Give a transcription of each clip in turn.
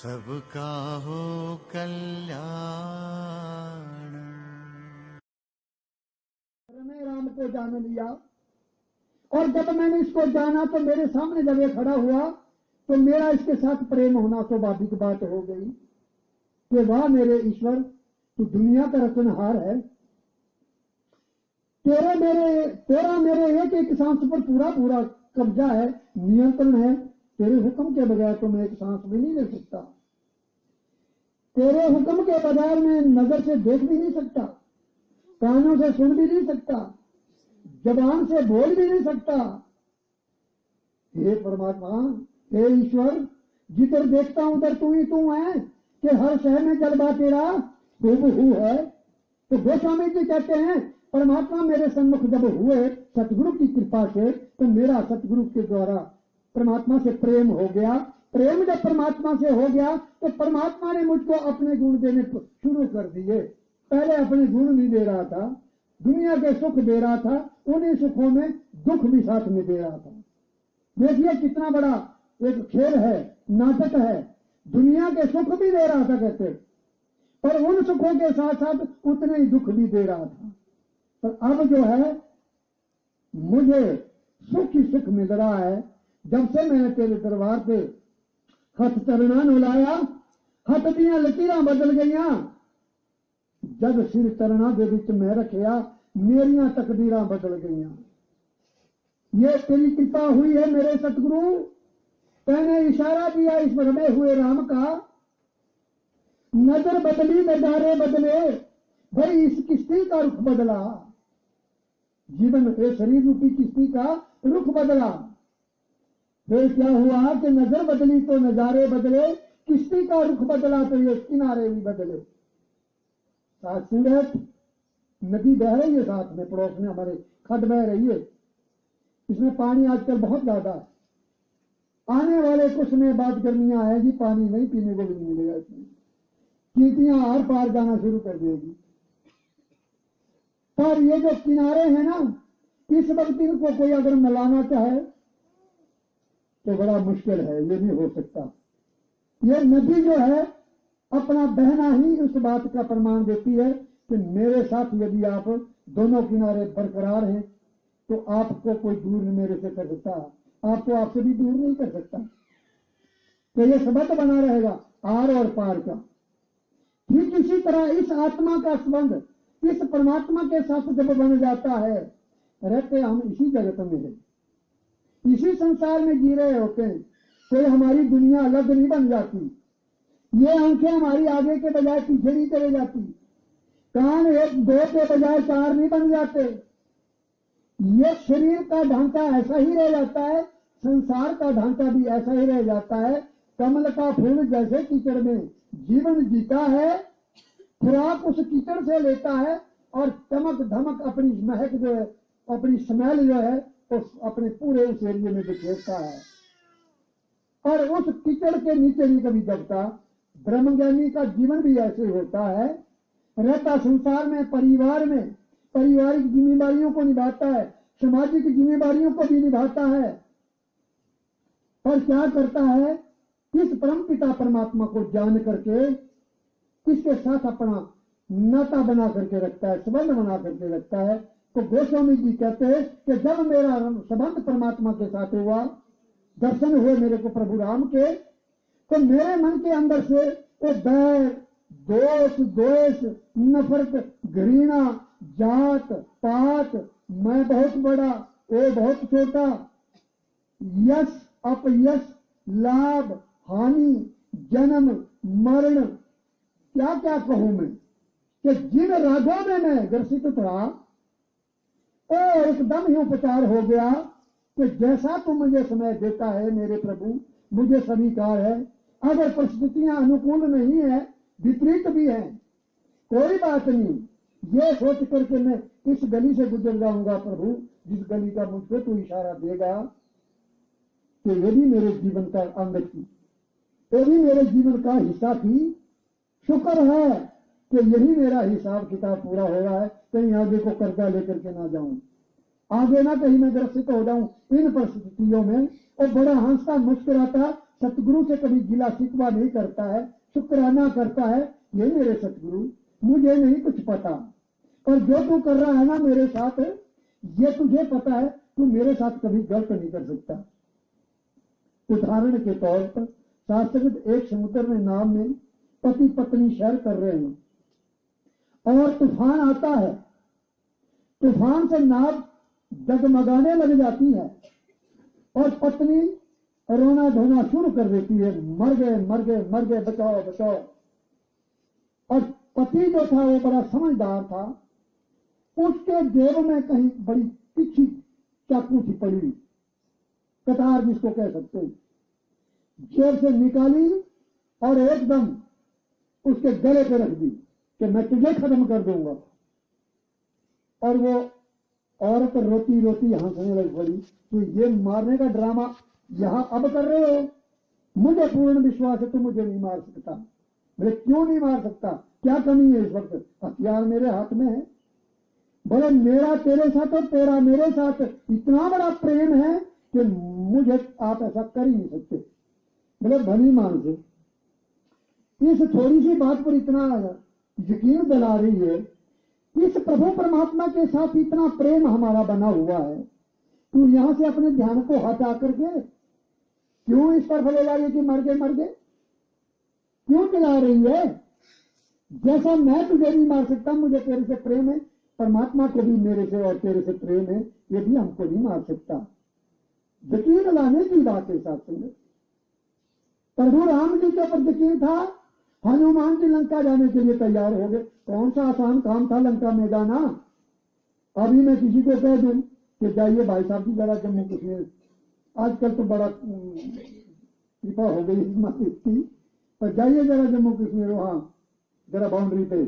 सबका हो कल्याण। मैंने राम को जान लिया और जब मैंने इसको जाना तो मेरे सामने जब ये खड़ा हुआ तो मेरा इसके साथ प्रेम होना स्वाभाविक बात हो गई कि वाह मेरे ईश्वर, तू दुनिया का रचनहार है। तेरा मेरे एक एक सांस पर पूरा पूरा कब्जा है, नियंत्रण है। तेरे हुक्म के बगैर तो मैं एक सांस भी नहीं ले सकता। तेरे हुक्म के बगैर मैं नजर से देख भी नहीं सकता, कानों से सुन भी नहीं सकता, जबान से बोल भी नहीं सकता। हे परमात्मा, हे ईश्वर, जिधर देखता हूं उधर तू ही तू है कि हर शहर में जलवा तेरा हूबहू है। तो गोस्वामी जी कहते हैं परमात्मा मेरे सम्मुख जब हुए सतगुरु की कृपा से तो मेरा सतगुरु के द्वारा परमात्मा से प्रेम हो गया। प्रेम जब परमात्मा से हो गया तो परमात्मा ने मुझको अपने गुण देने शुरू कर दिए। पहले अपने गुण नहीं दे रहा था, दुनिया के सुख दे रहा था, उन्हीं सुखों में दुख भी साथ में दे रहा था। देखिए कितना बड़ा एक खेल है, नाटक है। दुनिया के सुख भी दे रहा था कहते, पर उन सुखों के साथ साथ उतने ही दुख भी दे रहा था। पर अब जो है मुझे सुख ही सुख मिल रहा है। जब से मैंने तेरे दरबार पे हथ चरणा नुलाया, हथ दियां लकीरां बदल गईया। जब सिर चरणा दे विच मैं रखिया, मेरियां तकदीरां बदल गईया। ये तेरी कृपा हुई है मेरे सतगुरु। तैने इशारा दिया इस रमे हुए राम का, नजर बदली नजारे बदले, भाई इस किश्ती का रुख बदला। जीवन के शरीर रूपी किश्ती का रुख बदला। फिर क्या हुआ कि नजर बदली तो नजारे बदले, किश्ती का रुख बदला तो ये किनारे भी बदले। सूरत नदी बह रही है, साथ में पड़ोस में हमारे खड्ड बह रही है। इसमें पानी आजकल बहुत ज्यादा है। आने वाले कुछ समय बाद गर्मियां आएगी, पानी नहीं पीने को भी नहीं मिलेगा। इसमें चींटियां आर पार जाना शुरू कर देगी। पर ये जो किनारे हैं ना, इस वक्त इनको कोई अगर मिलाना चाहे तो बड़ा मुश्किल है, ये नहीं हो सकता। ये नदी जो है अपना बहना ही उस बात का प्रमाण देती है कि मेरे साथ यदि आप दोनों किनारे बरकरार हैं तो आपको कोई दूर नहीं मेरे से कर सकता, आपको आपसे भी दूर नहीं कर सकता। तो ये संबंध बना रहेगा आर और पार का। ठीक इसी तरह इस आत्मा का संबंध इस परमात्मा के साथ जब बन जाता है, रहते हम इसी जगत में है, इसी संसार में जी रहे होते हैं। कोई हमारी दुनिया अलग नहीं बन जाती। ये आंखें हमारी आगे के बजाय पीछे नहीं चले जाती, कान एक दो के बजाय चार नहीं बन जाते। ये शरीर का ढांचा ऐसा ही रह जाता है, संसार का ढांचा भी ऐसा ही रह जाता है। कमल का फूल जैसे कीचड़ में जीवन जीता है, खुराक उस कीचड़ से लेता है और चमक धमक अपनी महक जो है, अपनी स्मेल जो है तो अपने पूरे उस एरिए में बिखेरता है और उस कीचड़ के नीचे नहीं कभी दबता। ब्रह्मज्ञानी का जीवन भी ऐसे होता है, रहता संसार में, परिवार में, पारिवारिक जिम्मेदारियों को निभाता है, सामाजिक जिम्मेदारियों को भी निभाता है। पर क्या करता है, इस परम पिता परमात्मा को जान करके इसके साथ अपना नाता बना करके रखता है, संबंध बना करके रखता है। तो गोस्वामी जी कहते हैं कि जब मेरा संबंध परमात्मा के साथ हुआ, दर्शन हुए मेरे को प्रभु राम के, तो मेरे मन के अंदर से वो बैर, दोष, द्वेष, नफरत, घृणा, जात पात, मैं बहुत बड़ा, वो बहुत छोटा, यश अपयश, लाभ हानि, जन्म मरण, क्या क्या कहूं मैं, कि जिन रागों में मैं ग्रसित था वो एकदम ही उपचार हो गया कि जैसा तू मुझे समय देता है मेरे प्रभु, मुझे स्वीकार है। अगर परिस्थितियां अनुकूल नहीं है, विपरीत भी है, कोई बात नहीं, ये सोच करके मैं इस गली से गुजर जाऊंगा प्रभु, जिस गली का मुझको तू इशारा देगा। तो ये भी मेरे जीवन का अंग थी, ये भी मेरे जीवन का हिस्सा थी। शुक्र है कि यही मेरा हिसाब किताब पूरा हो रहा है, कहीं आगे को कर्जा लेकर के ना जाऊं, आगे ना कहीं मैं ग्रसित हो जाऊं इन परिस्थितियों में। और बड़ा हंसता मुस्कुराता सतगुरु से कभी गिला शिकवा नहीं करता है, शुक्राना करता है, ये मेरे सतगुरु मुझे नहीं कुछ पता, और जो तू कर रहा है ना मेरे साथ, ये तुझे पता है, तू मेरे साथ कभी गलत नहीं कर सकता। उदाहरण के तौर पर शास्त्रविद एक समुद्र में नाव में पति पत्नी शहर कर रहे हैं और तूफान आता है। तूफान से नाव डगमगाने लग जाती है और पत्नी रोना धोना शुरू कर देती है, मर गए मर गए मर गए, बचाओ बचाओ। और पति जो था वो बड़ा समझदार था, उसके जेब में कहीं बड़ी तिखी चाकू थी पड़ी हुई, कटार जिसको कह सकते हैं, जेब से निकाली और एकदम उसके गले पे रख दी कि मैं तुझे खत्म कर दूंगा। और वो औरत रोती रोती हंसने लग पड़ी, तो ये मारने का ड्रामा यहां अब कर रहे हो, मुझे पूर्ण विश्वास है तुम मुझे नहीं मार सकता। बोले क्यों नहीं मार सकता, क्या कमी है इस वक्त, हथियार मेरे हाथ में है। बोले मेरा तेरे साथ और तेरा मेरे साथ इतना बड़ा प्रेम है कि मुझे आप ऐसा कर ही नहीं सकते। बोले भली मान से इस थोड़ी सी बात पर इतना यकीन दिला रही है, इस प्रभु परमात्मा के साथ इतना प्रेम हमारा बना हुआ है, तू यहां से अपने ध्यान को हटा करके क्यों इस पर फले लागे कि मर गए क्यों चला रही है। जैसा मैं तुझे नहीं मार सकता, मुझे तेरे से प्रेम है, परमात्मा को भी मेरे से और तेरे से प्रेम है, ये भी हमको नहीं मार सकता। यकीन लाने की बात है साथ में। प्रभु राम जी के ऊपर यकीन था, हनुमान जी लंका जाने के लिए तैयार हो गए। कौन सा आसान काम था लंका में जाना। अभी मैं किसी को कह दूं कि जाइए भाई साहब जी जरा जम्मू कश्मीर, आजकल तो बड़ा कृपा हो गई इसकी, पर जाइए जरा जम्मू कश्मीर, वहां जरा बाउंड्री पे,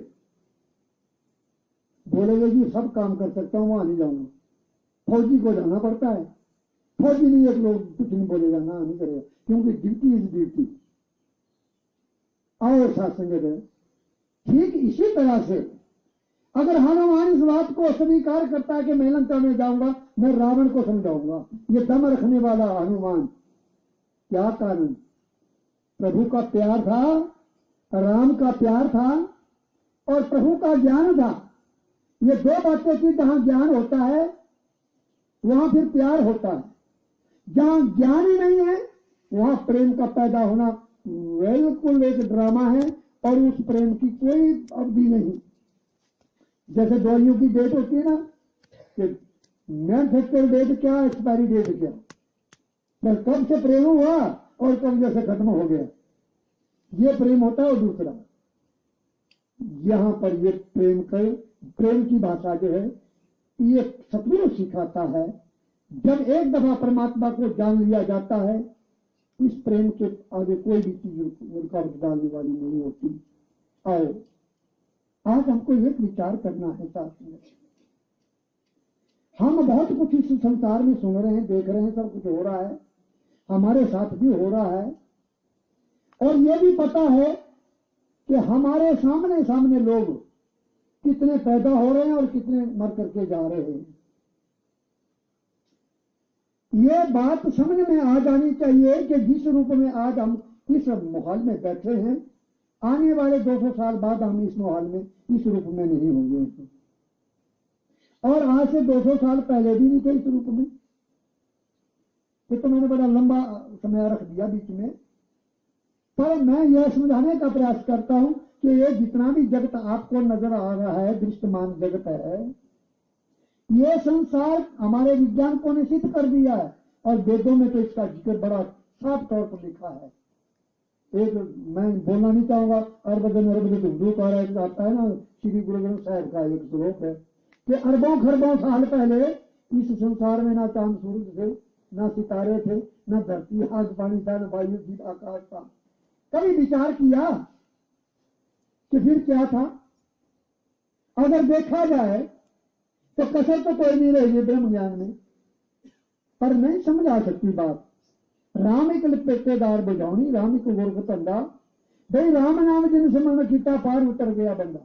बोलेगे जी सब काम कर सकता हूं, वहां नहीं जाऊंगा। फौजी को जाना पड़ता है, फौजी नहीं एक लोग कुछ नहीं बोलेगा, ना नहीं करेगा, क्योंकि ड्यूटी इज ड्यूटी। और साथ संगत है, ठीक इसी तरह से अगर हनुमान इस बात को स्वीकार करता है कि मैं लंका में जाऊंगा, मैं रावण को समझाऊंगा, ये दम रखने वाला हनुमान। क्या कारण, प्रभु का प्यार था, राम का प्यार था और प्रभु का ज्ञान था। ये दो बातें थी, जहां ज्ञान होता है वहां फिर प्यार होता है, जहां ज्ञान ही नहीं है वहां प्रेम का पैदा होना बिल्कुल एक ड्रामा है, और उस प्रेम की कोई अवधि नहीं। जैसे दवाइयों की डेट होती है ना, कि मैन्युफैक्चर डेट क्या, एक्सपायरी डेट क्या, बस कब से प्रेम हुआ और कब जैसे खत्म हो गया, ये प्रेम होता है। और दूसरा यहां पर ये प्रेम की भाषा जो है, ये सतगुरु सिखाता है। जब एक दफा परमात्मा को जान लिया जाता है, इस प्रेम के आगे कोई भी चीज रुकावट डालने वाली नहीं होती। आओ आज हमको एक विचार करना है साथ में। हम बहुत कुछ इस संसार में सुन रहे हैं, देख रहे हैं, सब कुछ हो रहा है, हमारे साथ भी हो रहा है, और यह भी पता है कि हमारे सामने सामने लोग कितने पैदा हो रहे हैं और कितने मर करके जा रहे हैं। ये बात समझ में आ जानी चाहिए कि जिस रूप में आज हम इस माहौल में बैठे हैं, आने वाले 200 साल बाद हम इस माहौल में इस रूप में नहीं होंगे, और आज से 200 साल पहले भी नहीं थे इस रूप में। तो मैंने बड़ा लंबा समय रख दिया बीच में, पर मैं यह समझाने का प्रयास करता हूं कि ये जितना भी जगत आपको नजर आ रहा है, दृश्यमान जगत है, ये संसार हमारे विज्ञान को ने सिद्ध कर दिया है, और वेदों में तो इसका जिक्र बड़ा साफ तौर पर लिखा है। एक मैं बोलना नहीं चाहूंगा, अरबदन अरबद आता है ना, श्री गुरु ग्रंथ साहिब का एक श्लोक है कि अरबों खरबों साल पहले इस संसार में ना चांद सूरज थे, ना सितारे थे, ना धरती आग पानी था, न वायु थी, आकाश था। कभी विचार किया कि फिर क्या था? अगर देखा जाए तो कसर तो कोई नहीं रहेगी ब्रह्म ज्ञान में, पर नहीं समझ आ सकती बात। राम एक पेटेदार बुझावनी, राम एक गोरख धंधा, भाई राम नाम जिन सिमरन कीता पार उतर गया बंदा।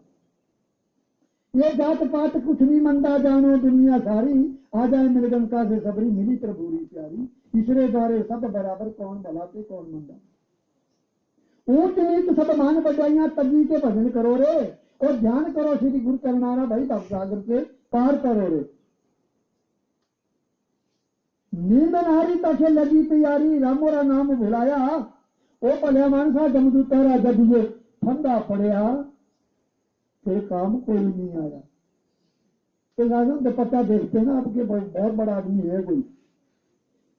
ये जात पात कुछ नहीं मंदा, जानो दुनिया सारी, आ जाए मिलगंका से सबरी, मिली प्रभुरी प्यारी, तीसरे द्वारे सब बराबर, कौन भला ते कौन मंदा। ऊंच नीच सब मान बजाइया, तभी के भजन करो रे, और ध्यान करो श्री गुरु करनारा, भाई भवसागर से पार करो रे। नींद नारी तसे लगी तैयारी, रामोरा नाम भुलाया, ओ भले मानसा जमदू तारा, जब ये ठंडा पड़या, फिर काम कोई नहीं आया। तो राजन दुपट्टा देखते ना, आपके बहुत बड़ा आदमी है कोई,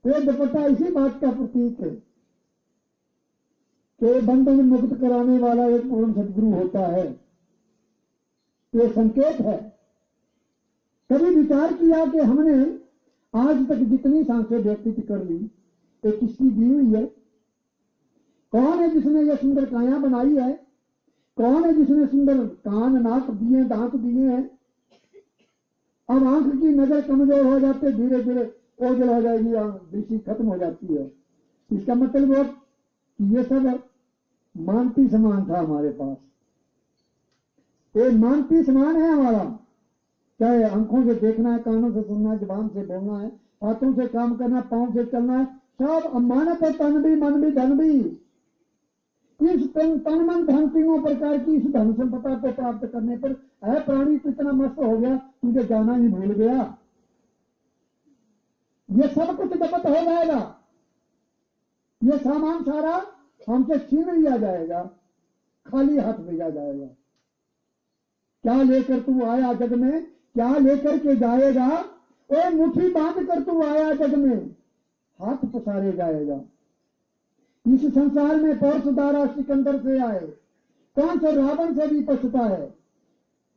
तो दुपट्टा इसी बात का प्रतीक है कि बंधन मुक्त कराने वाला एक पूर्ण सदगुरु होता है। ये संकेत है। कभी विचार किया कि हमने आज तक जितनी सांसें व्यतीत कर ली, तो किसकी दी हुई है? कौन है जिसने ये सुंदर काया बनाई है? कौन है जिसने सुंदर कान नाक दिए, दांत दिए हैं? अब आंख की नजर कमजोर हो जाते, धीरे धीरे ओझल हो जाएगी, दृष्टि खत्म हो जाती है। इसका मतलब वो ये सब मानती समान था हमारे पास। ये मानती समान है हमारा, चाहे आंखों से देखना है, कानों से सुनना है, जुबान से बोलना है, हाथों से काम करना, पांव से चलना है, सब अमानत है। तन भी, मन भी, धन भी। इस तन मन धन तीनों प्रकार की इस धन संपदा को प्राप्त करने पर है प्राणी तो इतना मस्त हो गया, तुझे जाना ही भूल गया। ये सब कुछ जब्त हो जाएगा, ये सामान सारा हमसे छीन लिया जाएगा, खाली हाथ भेजा जाएगा। क्या लेकर तू आया जग में, क्या लेकर के जाएगा? ओ मुट्ठी बांध कर तू आया जग में, हाथ पसारे जाएगा। इस संसार में पौरसदारा सिकंदर से आए, कौन सा रावण से भी पछता है।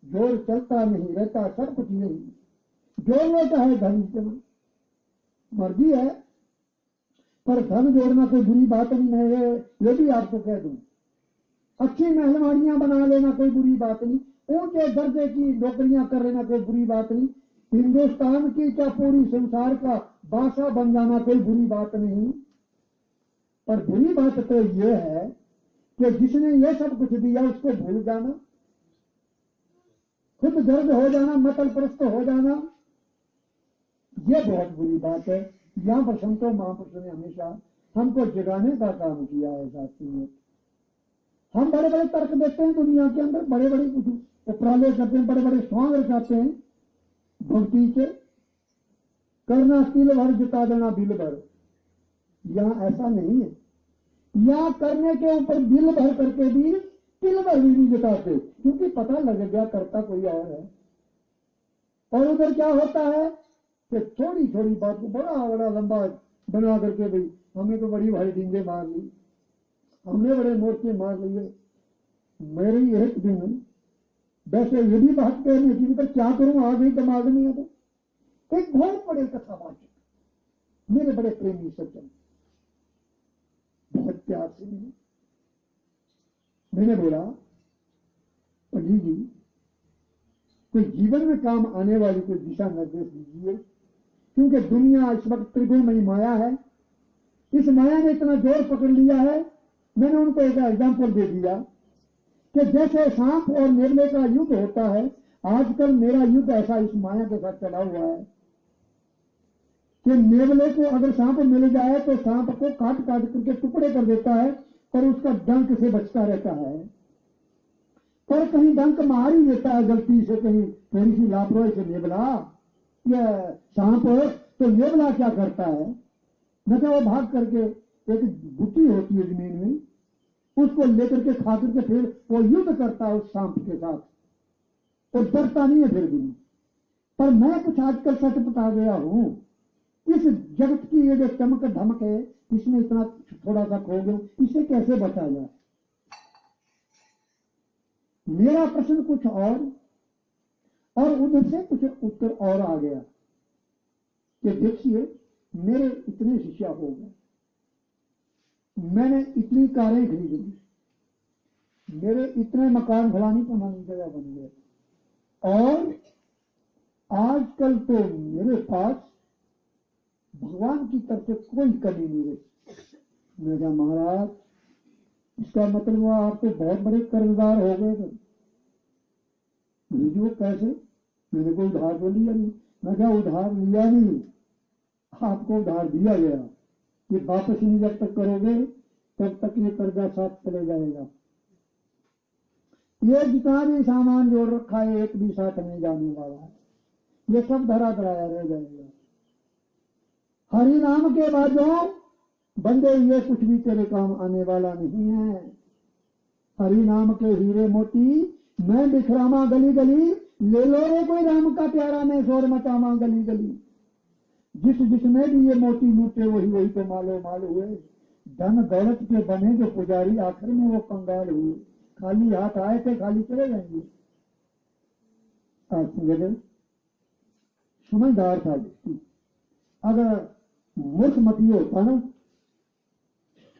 जोर चलता नहीं रहता, सब कुछ यही जोड़ लेता है धन इतना, मर्जी है। पर धन जोड़ना कोई बुरी बात नहीं है, ये भी आपको कह दूं। अच्छी महलवाड़ियां बना लेना कोई बुरी बात नहीं, ऊंचे दर्जे की नौकरियां कर लेना कोई बुरी बात नहीं, हिंदुस्तान की क्या पूरी संसार का बादशाह बन जाना कोई बुरी बात नहीं। पर बुरी बात तो यह है कि जिसने ये सब कुछ दिया उसको भूल जाना, खुद गर्द हो जाना, मतलप्रस्त हो जाना, ये बहुत बुरी बात है। यहां पर संतों महापुरुषों ने हमेशा हमको जगाने का काम किया है। साथी में हम बड़े बड़े तर्क देते हैं दुनिया के अंदर, बड़े बड़े उपराले करते हैं, बड़े बड़े स्वांग रचाते हैं भक्ति के, करना तिल भर जुटा देना बिल भर। यहां ऐसा नहीं है, यहां करने के ऊपर बिल भर करके भी तिल भर भी नहीं जुटाते, क्योंकि पता लग गया करता कोई और है। और उधर क्या होता है कि थोड़ी थोड़ी बात को बड़ा बड़ा लंबा बना करके, भाई हमने तो बड़ी भारी डींगे मार ली, हमने बड़े मोर्चे मार लिए। मेरी एक दिन वैसे ये भी बात कहने की, पर क्या करूं, आ गई दिमाग में। है तो एक बहुत बड़े कथावाचक, मेरे बड़े प्रेमी सज्जन, बहुत प्यार से मैंने बोला, पंडित जी कोई जीवन में काम आने वाली कोई दिशा निर्देश दीजिए, क्योंकि दुनिया इस वक्त त्रिगुणमयी माया है। इस माया ने इतना जोर पकड़ लिया है। मैंने उनको एक एग्जाम्पल दे दिया कि जैसे सांप और नेवले का युद्ध होता है, आजकल मेरा युद्ध ऐसा इस माया के साथ चला हुआ है कि नेवले को अगर सांप मिल जाए तो सांप को काट काट करके टुकड़े कर देता है, पर उसका डंक से बचता रहता है। पर कहीं डंक मार ही देता है गलती से, कहीं थोड़ी सी लापरवाही से नेवला या सांप, तो नेवला क्या करता है, न तो वो भाग करके एक गुटी होती है जमीन में, उसको लेकर के खा करके फिर वो युद्ध करता है उस सांप के साथ, तो डरता नहीं है फिर भी। पर मैं कुछ आजकल सच बता गया हूं, इस जगत की ये जो चमक धमक है, इसमें इतना थोड़ा सा खो गया, इसे कैसे बचा जाए। मेरा प्रश्न कुछ और उधर से कुछ उत्तर और आ गया कि देखिए मेरे इतने शिष्य हो गए, मैंने इतनी कारें खरीद ली, मेरे इतने मकान फलानी पुरानी जगह बन गए, और आजकल तो मेरे पास भगवान की तरफ से कोई कमी नहीं रही। मेरा महाराज, इसका मतलब हुआ आप तो बहुत बड़े कर्जदार हो गए थे। भेजो कैसे? मैंने कोई उधार तो लिया नहीं। मैं क्या उधार लिया नहीं, आपको उधार दिया गया, ये वापस नहीं जब तक करोगे तब तक ये कर्जा साथ चले जाएगा। ये जितना भी सामान जोड़ रखा है एक भी साथ नहीं जाने वाला है, ये सब धरा धराया रह जाएगा। हरि नाम के बाजों बंदे ये कुछ भी तेरे काम आने वाला नहीं है। हरि नाम के हीरे मोती मैं बिखरामा गली गली, ले लो रे कोई राम का प्यारा मैं शोर मचावा गली गली। जिसने भी ये मोती लूटे वही वही तो मालो माल हुए। धन दौलत के बने जो पुजारी आखिर में वो कंगाल हुए। खाली हाथ आए थे खाली चले जाएंगे। आज समझदार था व्यक्ति, अगर मूर्ख मती होता ना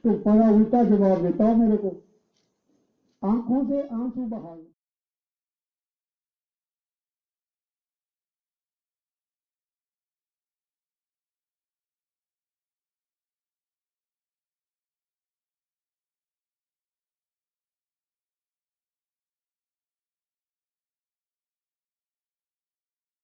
तो बड़ा उल्टा जवाब देता मेरे को, आंखों से आंसू बहा।